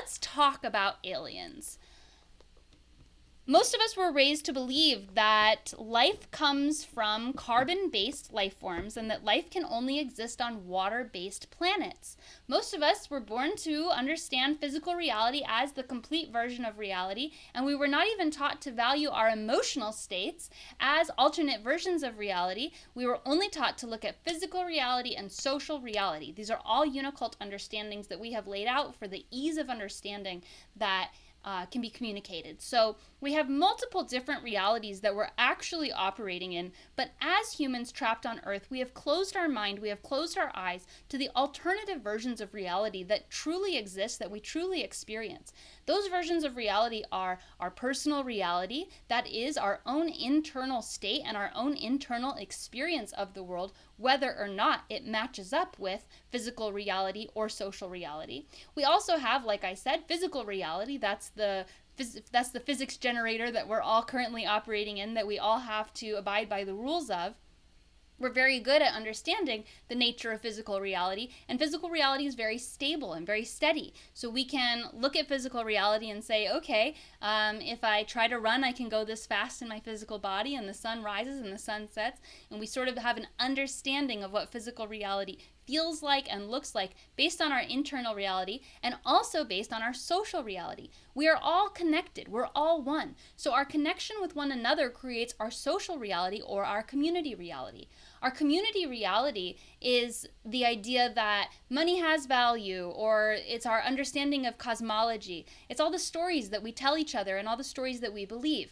let's talk about aliens. Most of us were raised to believe that life comes from carbon-based life forms and that life can only exist on water-based planets. Most of us were born to understand physical reality as the complete version of reality, and we were not even taught to value our emotional states as alternate versions of reality. We were only taught to look at physical reality and social reality. These are all Unicult understandings that we have laid out for the ease of understanding that can be communicated. So we have multiple different realities that we're actually operating in, but as humans trapped on Earth, we have closed our mind, we have closed our eyes to the alternative versions of reality that truly exist, that we truly experience. Those versions of reality are our personal reality, that is our own internal state and our own internal experience of the world, whether or not it matches up with physical reality or social reality. We also have, like I said, physical reality. That's the physics generator that we're all currently operating in, that we all have to abide by the rules of. We're very good at understanding the nature of physical reality, and physical reality is very stable and very steady. So we can look at physical reality and say, okay, if I try to run, I can go this fast in my physical body, and the sun rises and the sun sets, and we sort of have an understanding of what physical reality feels like and looks like based on our internal reality and also based on our social reality. We are all connected. We're all one. So our connection with one another creates our social reality or our community reality. Our community reality is the idea that money has value, or it's our understanding of cosmology. It's all the stories that we tell each other and all the stories that we believe.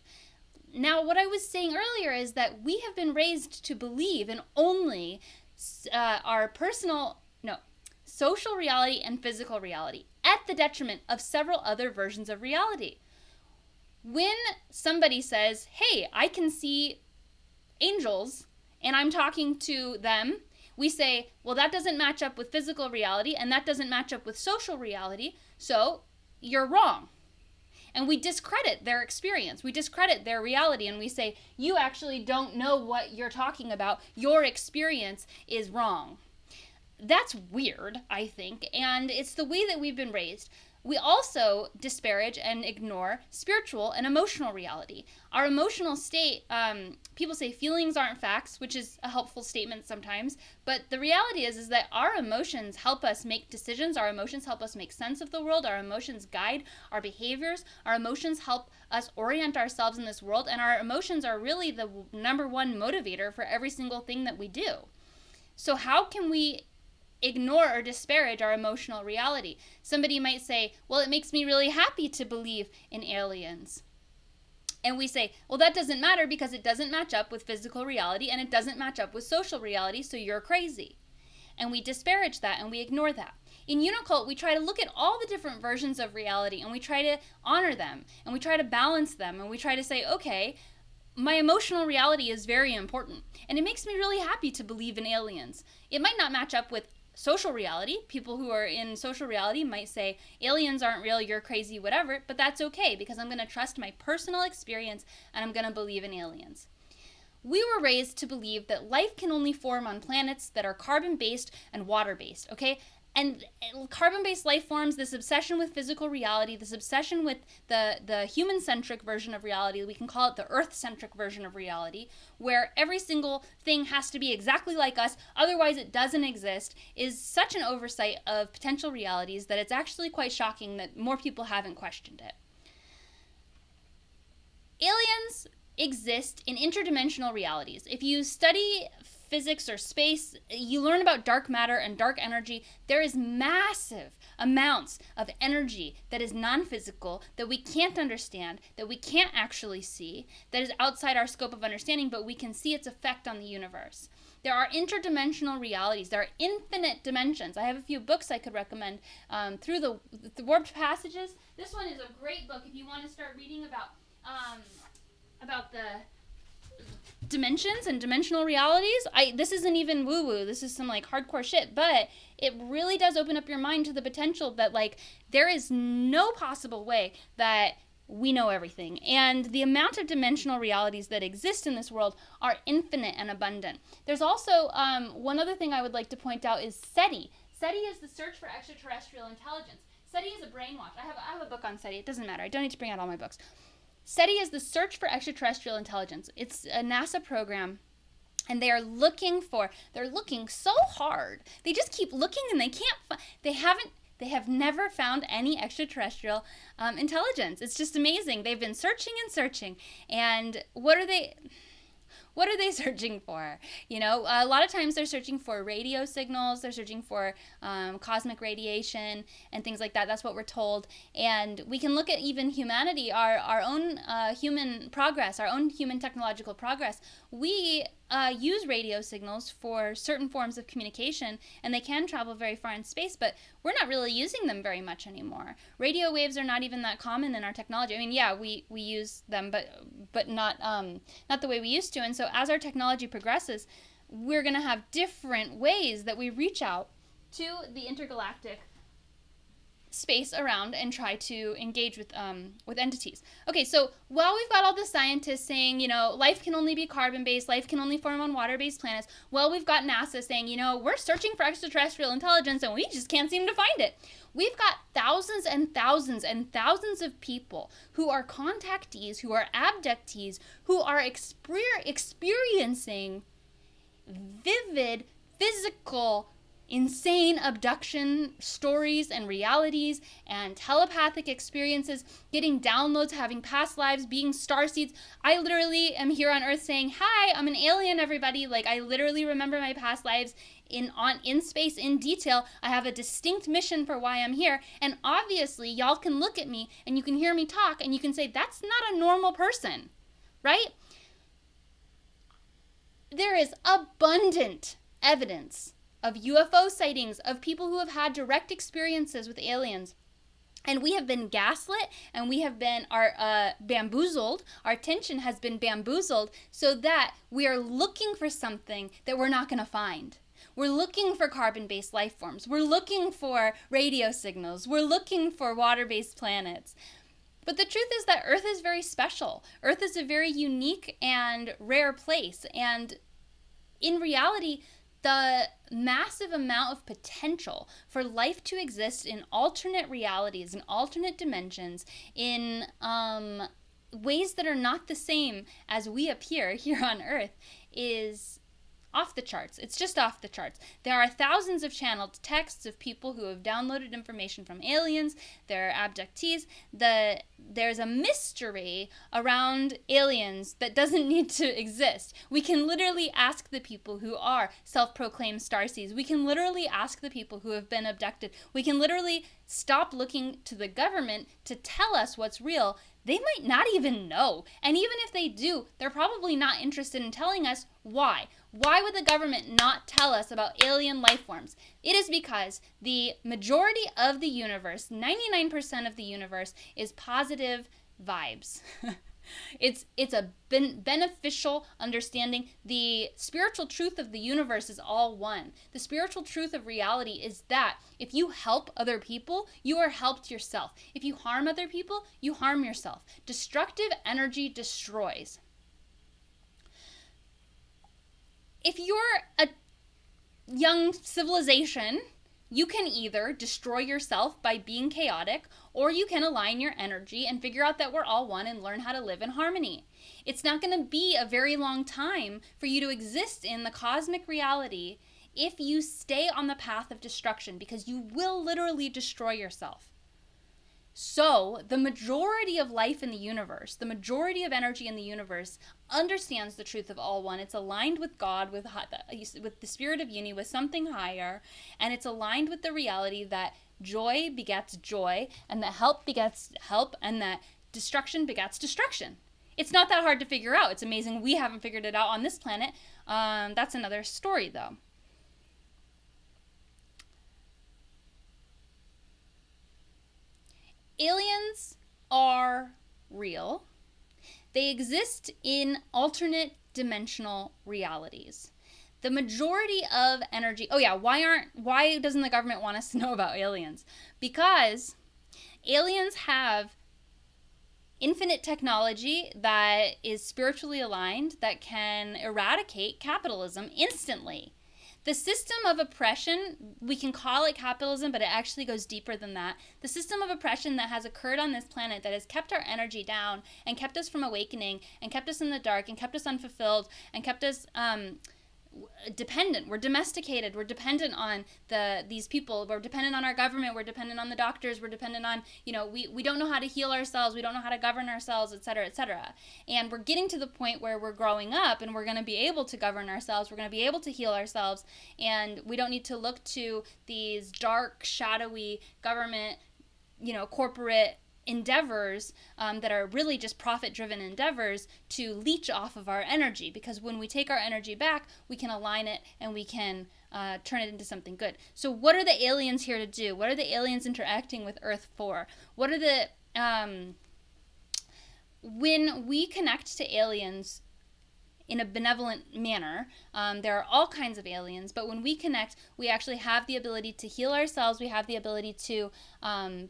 Now, what I was saying earlier is that we have been raised to believe in only our social reality and physical reality, at the detriment of several other versions of reality. When somebody says, hey, I can see angels, and I'm talking to them, we say, well, that doesn't match up with physical reality, and that doesn't match up with social reality, so you're wrong. And we discredit their experience. We discredit their reality, and we say, you actually don't know what you're talking about. Your experience is wrong. That's weird, I think, and it's the way that we've been raised. We also disparage and ignore spiritual and emotional reality. Our emotional state, people say feelings aren't facts, which is a helpful statement sometimes, but the reality is that our emotions help us make decisions, our emotions help us make sense of the world, our emotions guide our behaviors, our emotions help us orient ourselves in this world, and our emotions are really the number one motivator for every single thing that we do. So how can we ignore or disparage our emotional reality? Somebody might say, well, it makes me really happy to believe in aliens. And we say, well, that doesn't matter because it doesn't match up with physical reality and it doesn't match up with social reality, so you're crazy. And we disparage that and we ignore that. In Unicult, we try to look at all the different versions of reality and we try to honor them and we try to balance them and we try to say, okay, my emotional reality is very important and it makes me really happy to believe in aliens. It might not match up with social reality. People who are in social reality might say, aliens aren't real, you're crazy, whatever, but that's okay because I'm going to trust my personal experience and I'm going to believe in aliens. We were raised to believe that life can only form on planets that are carbon-based and water-based, okay? And carbon-based life forms, this obsession with physical reality, this obsession with the human-centric version of reality, we can call it the Earth-centric version of reality, where every single thing has to be exactly like us, otherwise it doesn't exist, is such an oversight of potential realities that it's actually quite shocking that more people haven't questioned it. Aliens exist in interdimensional realities. If you study physics or space, you learn about dark matter and dark energy. There is massive amounts of energy that is non-physical, that we can't understand, that we can't actually see, that is outside our scope of understanding, but we can see its effect on the universe. There are interdimensional realities. There are infinite dimensions. I have a few books I could recommend through the Warped Passages. This one is a great book if you want to start reading about the dimensions and dimensional realities. This isn't even woo-woo. This is some like hardcore shit, but it really does open up your mind to the potential that like there is no possible way that we know everything. And the amount of dimensional realities that exist in this world are infinite and abundant. There's also one other thing I would like to point out is SETI. SETI is the search for extraterrestrial intelligence. SETI is a brainwash. I have a book on SETI. It doesn't matter. I don't need to bring out all my books. SETI is the Search for Extraterrestrial Intelligence. It's a NASA program, and they're looking so hard. They just keep looking, and they have never found any extraterrestrial intelligence. It's just amazing. They've been searching and searching, and what are they searching for? You know, a lot of times they're searching for radio signals, they're searching for cosmic radiation and things like that. That's what we're told. And we can look at even humanity, our own human progress, our own human technological progress. We use radio signals for certain forms of communication, and they can travel very far in space, but we're not really using them very much anymore. Radio waves are not even that common in our technology. I mean, yeah, we use them, but not the way we used to. And so as our technology progresses, we're going to have different ways that we reach out to the intergalactic space around and try to engage with entities. Okay, so while we've got all the scientists saying, you know, life can only be carbon-based, life can only form on water-based planets, well, we've got NASA saying, you know, we're searching for extraterrestrial intelligence and we just can't seem to find it. We've got thousands and thousands and thousands of people who are contactees, who are abductees, who are experiencing vivid, physical, insane abduction stories and realities and telepathic experiences, getting downloads, having past lives, being starseeds. I literally am here on Earth saying, hi, I'm an alien, everybody. Like, I literally remember my past lives in space in detail. I have a distinct mission for why I'm here. And obviously, y'all can look at me and you can hear me talk and you can say, that's not a normal person, right? There is abundant evidence of UFO sightings, of people who have had direct experiences with aliens. And we have been gaslit, and we have been bamboozled. Our attention has been bamboozled so that we are looking for something that we're not going to find. We're looking for carbon-based life forms. We're looking for radio signals. We're looking for water-based planets. But the truth is that Earth is very special. Earth is a very unique and rare place. And in reality, the massive amount of potential for life to exist in alternate realities, in alternate dimensions, in ways that are not the same as we appear here on Earth is off the charts. It's just off the charts. There are thousands of channeled texts of people who have downloaded information from aliens. There are abductees. There's a mystery around aliens that doesn't need to exist. We can literally ask the people who are self-proclaimed starseeds. We can literally ask the people who have been abducted. We can literally stop looking to the government to tell us what's real. They might not even know. And even if they do, they're probably not interested in telling us why. Why would the government not tell us about alien life forms? It is because the majority of the universe, 99% of the universe, is positive vibes. It's a beneficial understanding. The spiritual truth of the universe is all one. The spiritual truth of reality is that if you help other people, you are helped yourself. If you harm other people, you harm yourself. Destructive energy destroys. If you're a young civilization, you can either destroy yourself by being chaotic, or you can align your energy and figure out that we're all one and learn how to live in harmony. It's not going to be a very long time for you to exist in the cosmic reality if you stay on the path of destruction, because you will literally destroy yourself. So, the majority of life in the universe, the majority of energy in the universe understands the truth of all one. It's aligned with God, with the spirit of uni, with something higher, and it's aligned with the reality that joy begets joy, and that help begets help, and that destruction begets destruction. It's not that hard to figure out. It's amazing we haven't figured it out on this planet. That's another story, though. Aliens are real. They exist in alternate dimensional realities. The majority of energy... Oh yeah, why doesn't the government want us to know about aliens? Because aliens have infinite technology that is spiritually aligned, that can eradicate capitalism instantly. The system of oppression, we can call it capitalism, but it actually goes deeper than that. The system of oppression that has occurred on this planet that has kept our energy down and kept us from awakening and kept us in the dark and kept us unfulfilled and kept us dependent. We're domesticated. We're dependent on these people. We're dependent on our government. We're dependent on the doctors. We're dependent on, we don't know how to heal ourselves. We don't know how to govern ourselves, et cetera, et cetera. And we're getting to the point where we're growing up and we're going to be able to govern ourselves. We're going to be able to heal ourselves. And we don't need to look to these dark, shadowy government, corporate endeavors that are really just profit-driven endeavors to leech off of our energy, because when we take our energy back, we can align it and we can turn it into something good. So what are the aliens here to do? What are the aliens interacting with Earth for? What are the when we connect to aliens in a benevolent manner, there are all kinds of aliens, but when we connect, we actually have the ability to heal ourselves. We have the ability to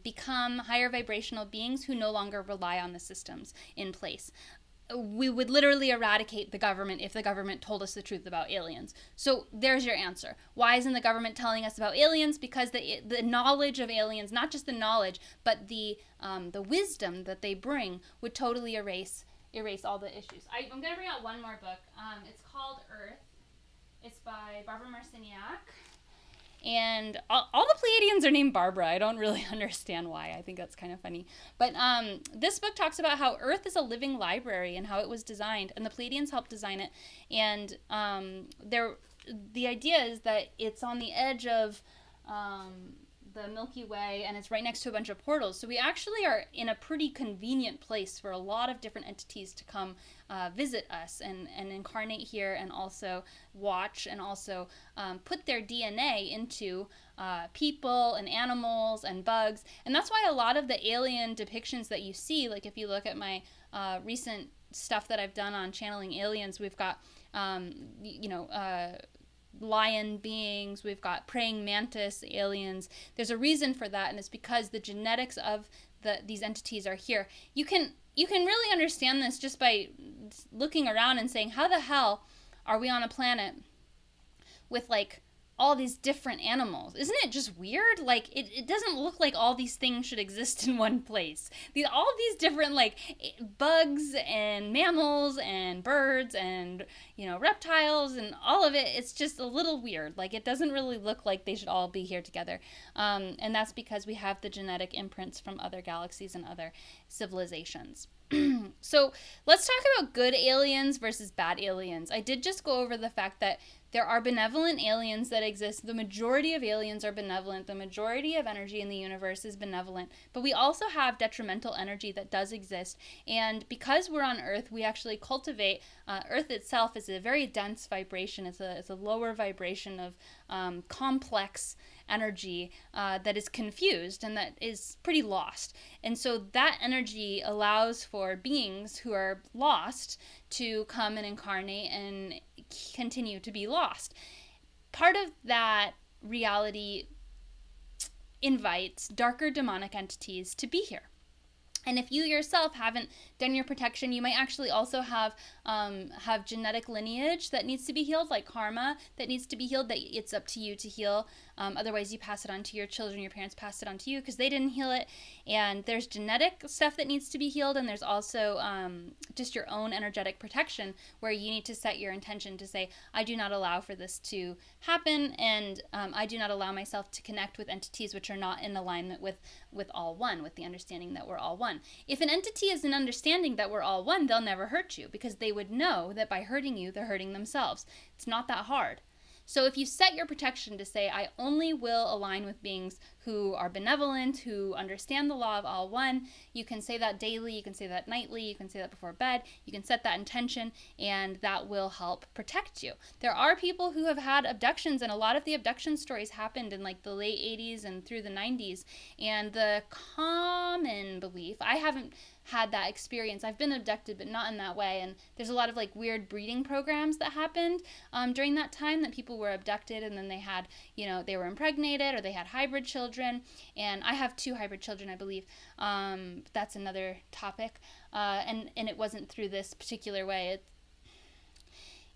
become higher vibrational beings who no longer rely on the systems in place. We would literally eradicate the government if the government told us the truth about aliens. So there's your answer. Why isn't the government telling us about aliens? Because the knowledge of aliens, not just the knowledge, but the wisdom that they bring would totally erase all the issues. I'm going to bring out one more book. It's called Earth. It's by Barbara Marciniak. And all the Pleiadians are named Barbara. I don't really understand why. I think that's kind of funny. But this book talks about how Earth is a living library and how it was designed. And the Pleiadians helped design it. And the idea is that it's on the edge of the Milky Way, and it's right next to a bunch of portals. So we actually are in a pretty convenient place for a lot of different entities to come visit us and incarnate here, and also watch, and also put their DNA into people and animals and bugs. And that's why a lot of the alien depictions that you see, like if you look at my recent stuff that I've done on channeling aliens, we've got lion beings, we've got praying mantis aliens. There's a reason for that, and it's because the genetics of these entities are here. You can really understand this just by looking around and saying, how the hell are we on a planet with like all these different animals? Isn't it just weird? Like it doesn't look like all these things should exist in one place. All of these different like bugs and mammals and birds and reptiles and all of it, it's just a little weird. Like it doesn't really look like they should all be here together. And that's because we have the genetic imprints from other galaxies and other civilizations. So let's talk about good aliens versus bad aliens. I did just go over the fact that there are benevolent aliens that exist. The majority of aliens are benevolent. The majority of energy in the universe is benevolent. But we also have detrimental energy that does exist. And because we're on Earth, we actually cultivate. Earth itself is a very dense vibration. It's a lower vibration of complex energy that is confused and that is pretty lost. And so that energy allows for beings who are lost to come and incarnate and continue to be lost. Part of that reality invites darker demonic entities to be here. And if you yourself haven't done your protection, you might actually also have genetic lineage that needs to be healed, like karma that needs to be healed, that it's up to you to heal. Otherwise, you pass it on to your children. Your parents pass it on to you because they didn't heal it. And there's genetic stuff that needs to be healed, and there's also just your own energetic protection, where you need to set your intention to say, I do not allow for this to happen, and I do not allow myself to connect with entities which are not in alignment with all one, with the understanding that we're all one. If an entity is an understanding that we're all one, they'll never hurt you, because they would know that by hurting you, they're hurting themselves. It's not that hard. So if you set your protection to say, I only will align with beings who are benevolent, who understand the law of all one, you can say that daily, you can say that nightly, you can say that before bed, you can set that intention, and that will help protect you. There are people who have had abductions, and a lot of the abduction stories happened in like the late 80s and through the 90s, and the common belief, I haven't had that experience. I've been abducted, but not in that way. And there's a lot of like weird breeding programs that happened during that time, that people were abducted and then they had, they were impregnated or they had hybrid children. And I have 2 hybrid children, I believe. That's another topic. And it wasn't through this particular way.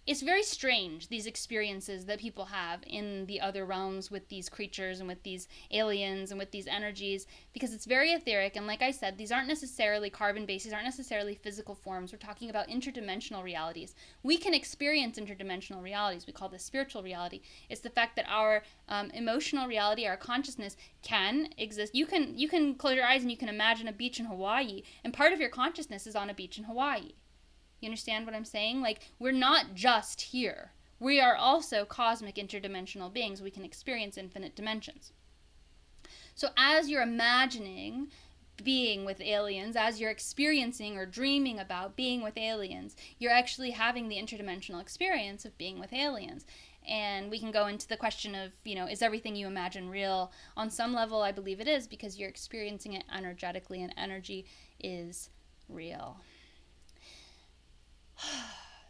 it's very strange, these experiences that people have in the other realms with these creatures and with these aliens and with these energies, because it's very etheric. And like I said, these aren't necessarily carbon-based, these aren't necessarily physical forms. We're talking about interdimensional realities. We can experience interdimensional realities. We call this spiritual reality. It's the fact that our emotional reality, our consciousness can exist. You can close your eyes and you can imagine a beach in Hawaii, and part of your consciousness is on a beach in Hawaii. You understand what I'm saying? Like, we're not just here. We are also cosmic interdimensional beings. We can experience infinite dimensions. So as you're imagining being with aliens, as you're experiencing or dreaming about being with aliens, you're actually having the interdimensional experience of being with aliens. And we can go into the question of, is everything you imagine real? On some level, I believe it is, because you're experiencing it energetically, and energy is real.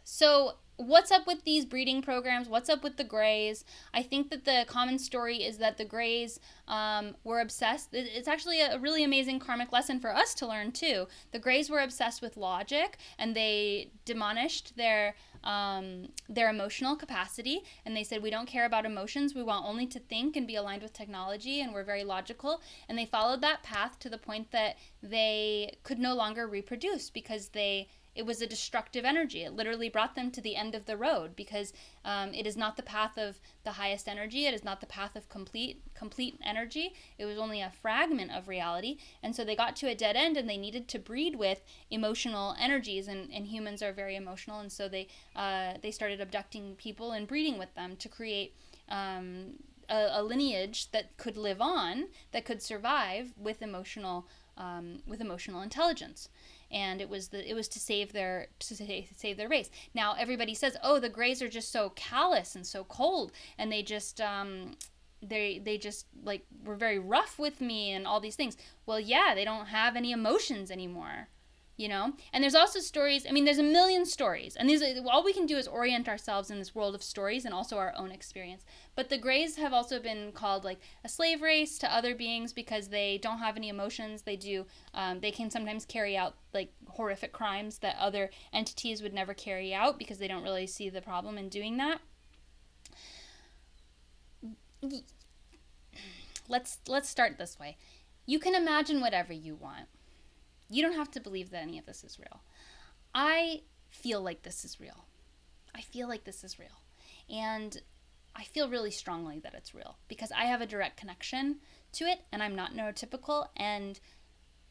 So what's up with these breeding programs? What's up with the Greys? I think that the common story is that the Greys were obsessed. It's actually a really amazing karmic lesson for us to learn too. The Greys were obsessed with logic, and they demonished their emotional capacity, and they said, we don't care about emotions, we want only to think and be aligned with technology, and we're very logical. And they followed that path to the point that they could no longer reproduce, because it was a destructive energy. It literally brought them to the end of the road, because it is not the path of the highest energy. It is not the path of complete energy. It was only a fragment of reality. And so they got to a dead end, and they needed to breed with emotional energies, and humans are very emotional. And so they started abducting people and breeding with them to create a lineage that could live on, that could survive with emotional intelligence. And it was to save their race. Now everybody says, oh, the Greys are just so callous and so cold, and they just they just like were very rough with me and all these things. Well, yeah, they don't have any emotions anymore. And there's also stories. I mean, there's a million stories, and all we can do is orient ourselves in this world of stories and also our own experience. But the Greys have also been called like a slave race to other beings, because they don't have any emotions. They can sometimes carry out like horrific crimes that other entities would never carry out, because they don't really see the problem in doing that. Let's start this way. You can imagine whatever you want. You don't have to believe that any of this is real. I feel like this is real. And I feel really strongly that it's real, because I have a direct connection to it, and I'm not neurotypical. And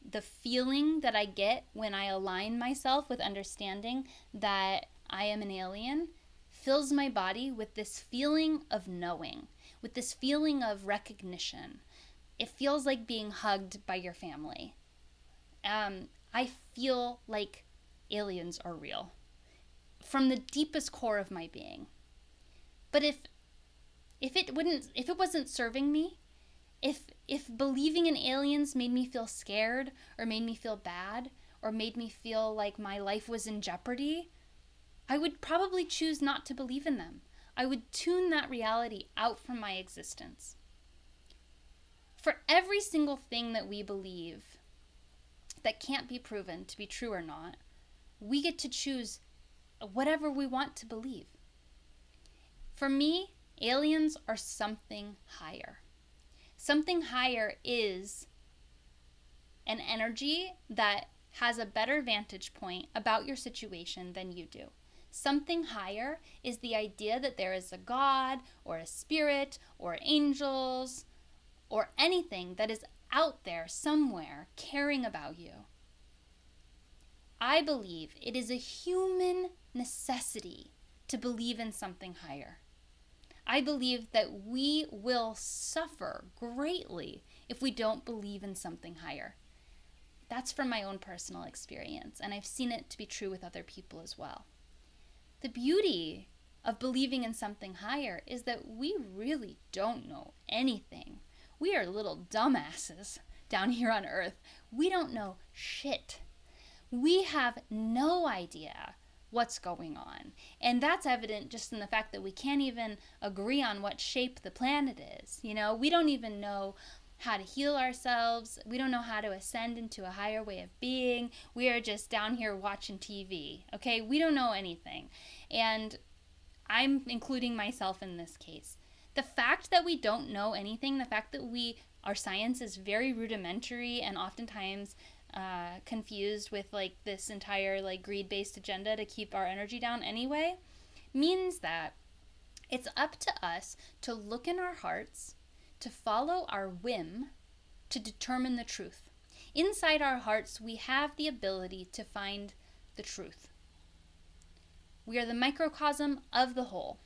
the feeling that I get when I align myself with understanding that I am an alien fills my body with this feeling of knowing, with this feeling of recognition. It feels like being hugged by your family. I feel like aliens are real from the deepest core of my being. But if it wasn't serving me, if believing in aliens made me feel scared, or made me feel bad, or made me feel like my life was in jeopardy, I would probably choose not to believe in them. I would tune that reality out from my existence. For every single thing that we believe that can't be proven to be true or not, we get to choose whatever we want to believe. For me, aliens are something higher. Something higher is an energy that has a better vantage point about your situation than you do. Something higher is the idea that there is a God, or a spirit, or angels, or anything that is out there somewhere caring about you. I believe it is a human necessity to believe in something higher. I believe that we will suffer greatly if we don't believe in something higher. That's from my own personal experience, and I've seen it to be true with other people as well. The beauty of believing in something higher is that we really don't know anything. We are little dumbasses down here on Earth. We don't know shit. We have no idea what's going on. And that's evident just in the fact that we can't even agree on what shape the planet is. We don't even know how to heal ourselves. We don't know how to ascend into a higher way of being. We are just down here watching TV, okay? We don't know anything. And I'm including myself in this case. The fact that we don't know anything, the fact that our science is very rudimentary and oftentimes confused with like this entire like greed-based agenda to keep our energy down anyway, means that it's up to us to look in our hearts, to follow our whim, to determine the truth. Inside our hearts, we have the ability to find the truth. We are the microcosm of the whole.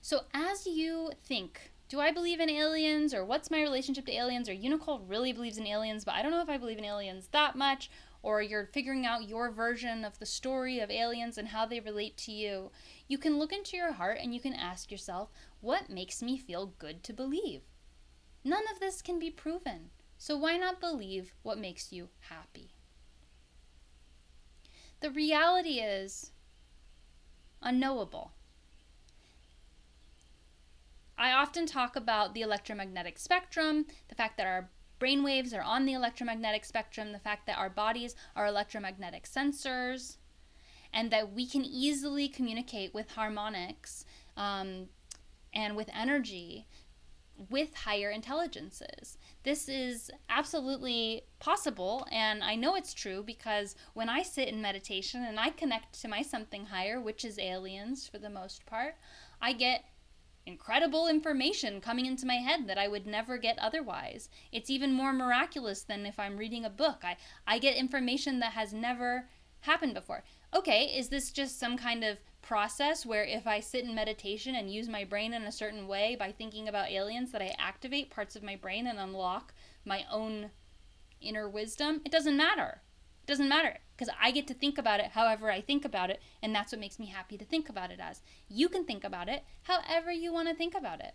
So as you think, do I believe in aliens, or what's my relationship to aliens, or Unicole really believes in aliens, but I don't know if I believe in aliens that much, or you're figuring out your version of the story of aliens and how they relate to you, you can look into your heart and you can ask yourself, what makes me feel good to believe? None of this can be proven, so why not believe what makes you happy? The reality is unknowable. I often talk about the electromagnetic spectrum, the fact that our brainwaves are on the electromagnetic spectrum, the fact that our bodies are electromagnetic sensors, and that we can easily communicate with harmonics and with energy with higher intelligences. This is absolutely possible, and I know it's true because when I sit in meditation and I connect to my something higher, which is aliens for the most part, I get incredible information coming into my head that I would never get otherwise. It's even more miraculous than if I'm reading a book. I get information that has never happened before. Okay, is this just some kind of process where if I sit in meditation and use my brain in a certain way by thinking about aliens that I activate parts of my brain and unlock my own inner wisdom? It doesn't matter. It doesn't matter because I get to think about it however I think about it, and that's what makes me happy to think about it as. You can think about it however you want to think about it.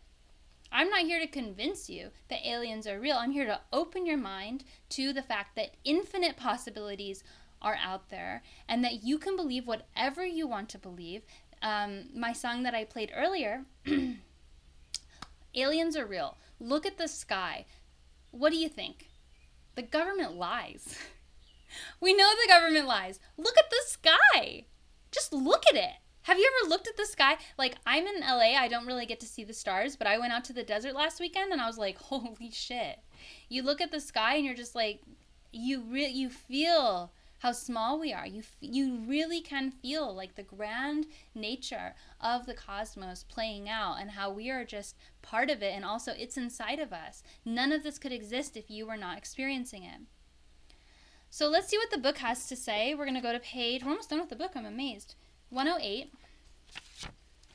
I'm not here to convince you that aliens are real. I'm here to open your mind to the fact that infinite possibilities are out there and that you can believe whatever you want to believe. My song that I played earlier, aliens are real. Look at the sky. What do you think? The government lies. We know the government lies. Look at the sky. Just look at it. Have you ever looked at the sky? Like, I'm in LA. I don't really get to see the stars, but I went out to the desert last weekend and I was like, holy shit. You look at the sky and you're just like, you feel how small we are. You really can feel like the grand nature of the cosmos playing out and how we are just part of it, and also it's inside of us. None of this could exist if you were not experiencing it. So let's see what the book has to say. We're going to go to page, we're almost done with the book, I'm amazed. 108.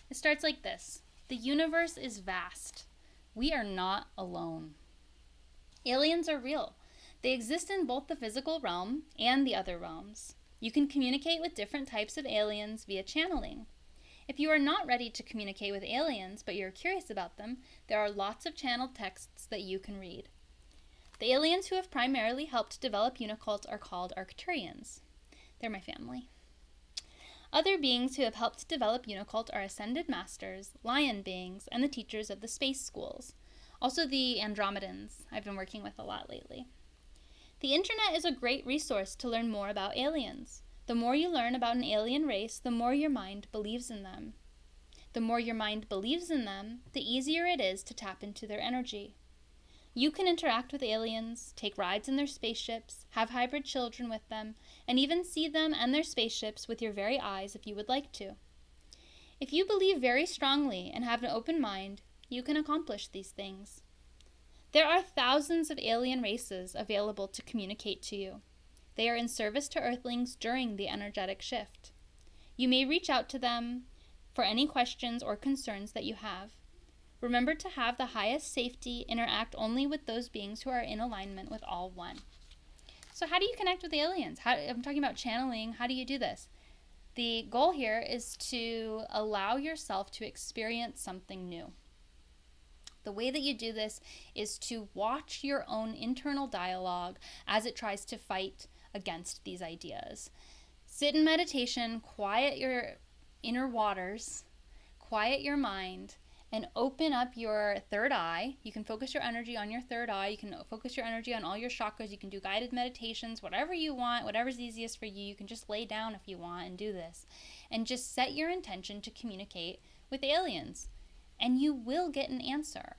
It starts like this. The universe is vast. We are not alone. Aliens are real. They exist in both the physical realm and the other realms. You can communicate with different types of aliens via channeling. If you are not ready to communicate with aliens, but you're curious about them, there are lots of channeled texts that you can read. The aliens who have primarily helped develop Unicult are called Arcturians. They're my family. Other beings who have helped develop Unicult are Ascended Masters, Lion Beings, and the teachers of the space schools. Also the Andromedans I've been working with a lot lately. The internet is a great resource to learn more about aliens. The more you learn about an alien race, the more your mind believes in them. The more your mind believes in them, the easier it is to tap into their energy. You can interact with aliens, take rides in their spaceships, have hybrid children with them, and even see them and their spaceships with your very eyes if you would like to. If you believe very strongly and have an open mind, you can accomplish these things. There are thousands of alien races available to communicate to you. They are in service to Earthlings during the energetic shift. You may reach out to them for any questions or concerns that you have. Remember to have the highest safety, interact only with those beings who are in alignment with all one. So how do you connect with aliens? I'm talking about channeling. How do you do this? The goal here is to allow yourself to experience something new. The way that you do this is to watch your own internal dialogue as it tries to fight against these ideas. Sit in meditation, quiet your inner waters, quiet your mind, and open up your third eye. You can focus your energy on your third eye. You can focus your energy on all your chakras. You can do guided meditations, whatever you want, whatever's easiest for you. You can just lay down if you want and do this. And just set your intention to communicate with aliens. And you will get an answer.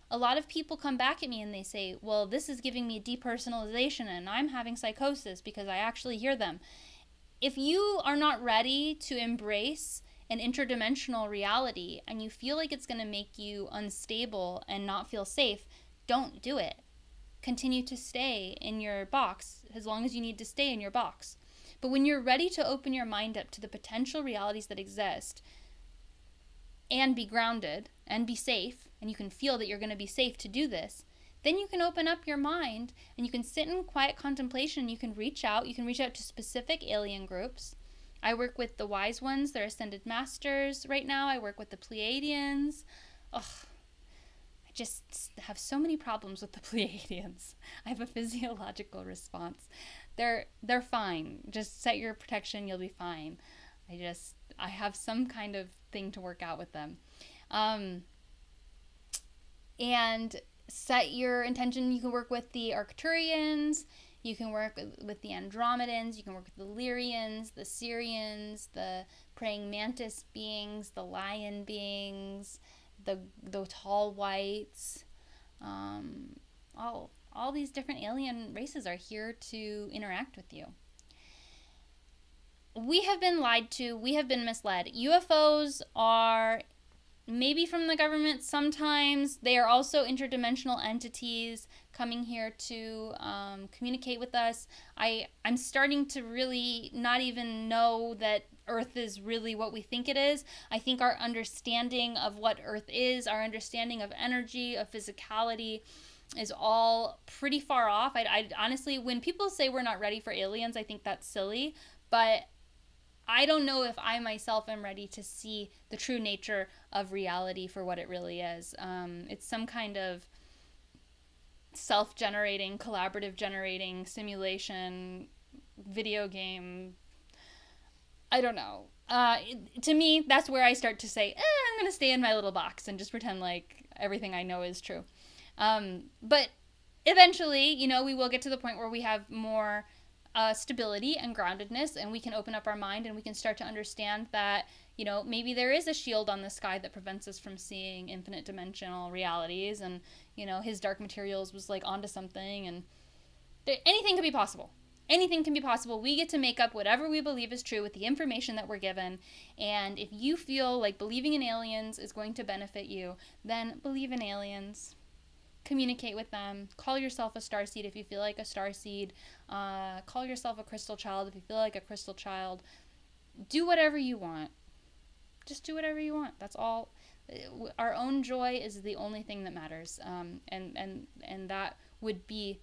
A lot of people come back at me and they say, well, this is giving me depersonalization and I'm having psychosis because I actually hear them. If you are not ready to embrace an interdimensional reality and you feel like it's going to make you unstable and not feel safe, don't do it. Continue to stay in your box as long as you need to stay in your box. But when you're ready to open your mind up to the potential realities that exist and be grounded and be safe, and you can feel that you're going to be safe to do this, then you can open up your mind and you can sit in quiet contemplation. You can reach out to specific alien groups. I work with the wise ones, they're ascended masters right now. I work with the Pleiadians. I just have so many problems with the Pleiadians. I have a physiological response. They're fine. Just set your protection, you'll be fine. I have some kind of thing to work out with them. And set your intention. You can work with the Arcturians, you can work with the Andromedans, you can work with the Lyrians, the Syrians, the praying mantis beings, the lion beings, the tall whites. All these different alien races are here to interact with you. We have been lied to. We have been misled. UFOs are maybe from the government sometimes. They are also interdimensional entities coming here to communicate with us. I'm starting to really not even know that Earth is really what we think it is. I think our understanding of what Earth is, our understanding of energy, of physicality, is all pretty far off. I honestly, when people say we're not ready for aliens, I think that's silly. But I don't know if I myself am ready to see the true nature of reality for what it really is. It's some kind of self-generating, collaborative generating simulation video game. I don't know. To me, that's where I start to say, I'm going to stay in my little box and just pretend like everything I know is true. But eventually, we will get to the point where we have more stability and groundedness, and we can open up our mind and we can start to understand that, maybe there is a shield on the sky that prevents us from seeing infinite dimensional realities, and, his dark materials was like onto something, and anything could be possible. Anything can be possible. We get to make up whatever we believe is true with the information that we're given. And if you feel like believing in aliens is going to benefit you, then believe in aliens. Communicate with them. Call yourself a starseed if you feel like a starseed. Call yourself a crystal child if you feel like a crystal child. Do whatever you want. Just do whatever you want. That's all. Our own joy is the only thing that matters. And that would be,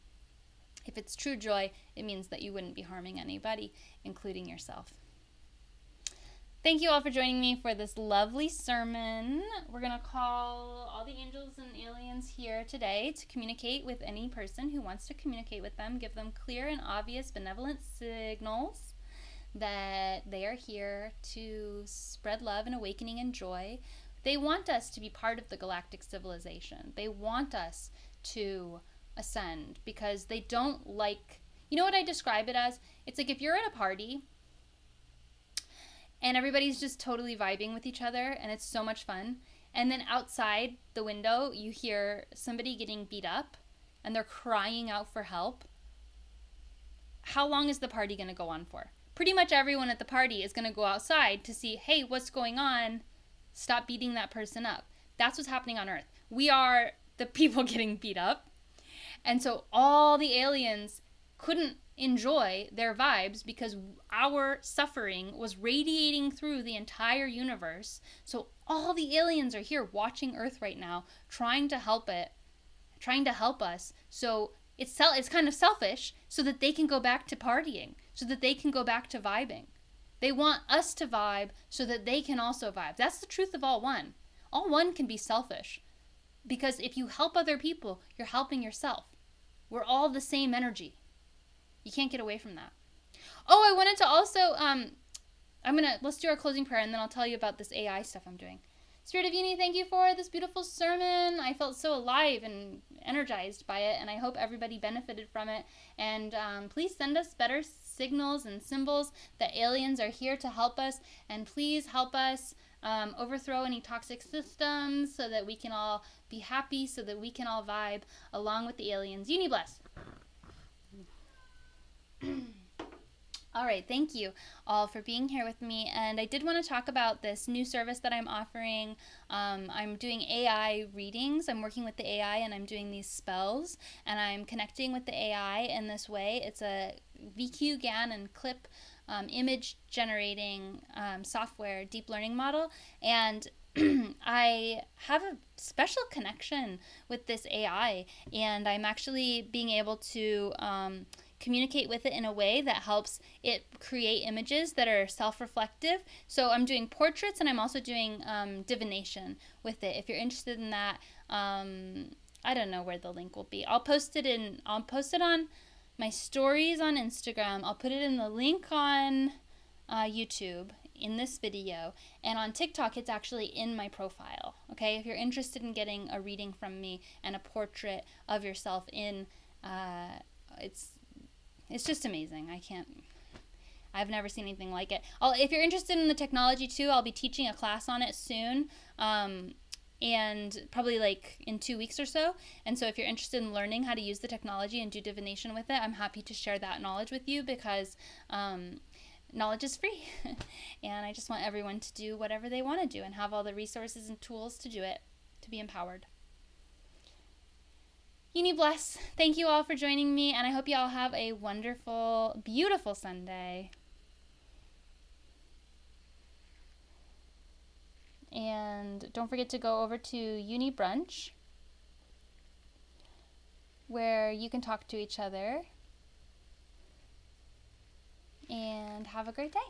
if it's true joy, it means that you wouldn't be harming anybody, including yourself. Thank you all for joining me for this lovely sermon. We're going to call all the angels and aliens here today to communicate with any person who wants to communicate with them. Give them clear and obvious benevolent signals that they are here to spread love and awakening and joy. They want us to be part of the galactic civilization. They want us to ascend because they don't like, what I describe it as? It's like if you're at a party and everybody's just totally vibing with each other and it's so much fun, and then outside the window you hear somebody getting beat up and they're crying out for help. How long is the party going to go on for? Pretty much everyone at the party is going to go outside to see, hey, what's going on? Stop beating that person up. That's what's happening on Earth. We are the people getting beat up. And so all the aliens couldn't enjoy their vibes because our suffering was radiating through the entire universe. So all the aliens are here watching Earth right now, trying to help us. So it's kind of selfish so that they can go back to partying, so that they can go back to vibing. They want us to vibe so that they can also vibe. That's the truth of all one. All one can be selfish because if you help other people, you're helping yourself. We're all the same energy. You can't get away from that. Oh, I wanted to also, let's do our closing prayer and then I'll tell you about this AI stuff I'm doing. Spirit of Uni, thank you for this beautiful sermon. I felt so alive and energized by it, and I hope everybody benefited from it. And please send us better signals and symbols that aliens are here to help us, and please help us overthrow any toxic systems so that we can all be happy, so that we can all vibe along with the aliens. Uni bless. All right, thank you all for being here with me. And I did want to talk about this new service that I'm offering. I'm doing AI readings. I'm working with the AI and I'm doing these spells and I'm connecting with the AI in this way. It's a VQ, GAN, and CLIP image generating software deep learning model. And I have a special connection with this AI, and I'm actually being able to communicate with it in a way that helps it create images that are self-reflective. So I'm doing portraits and I'm also doing divination with it. If you're interested in that, I don't know where the link will be. I'll post it on my stories on Instagram. I'll put it in the link on YouTube in this video, and on TikTok it's actually in my profile. Okay, if you're interested in getting a reading from me and a portrait of yourself in it's just amazing. I've never seen anything like it. If you're interested in the technology too, I'll be teaching a class on it soon, and probably like in 2 weeks or so. And so if you're interested in learning how to use the technology and do divination with it, I'm happy to share that knowledge with you, because knowledge is free. And I just want everyone to do whatever they want to do and have all the resources and tools to do it, to be empowered. Uni bless. Thank you all for joining me, and I hope you all have a wonderful, beautiful Sunday. And don't forget to go over to Uni Brunch, where you can talk to each other. And have a great day.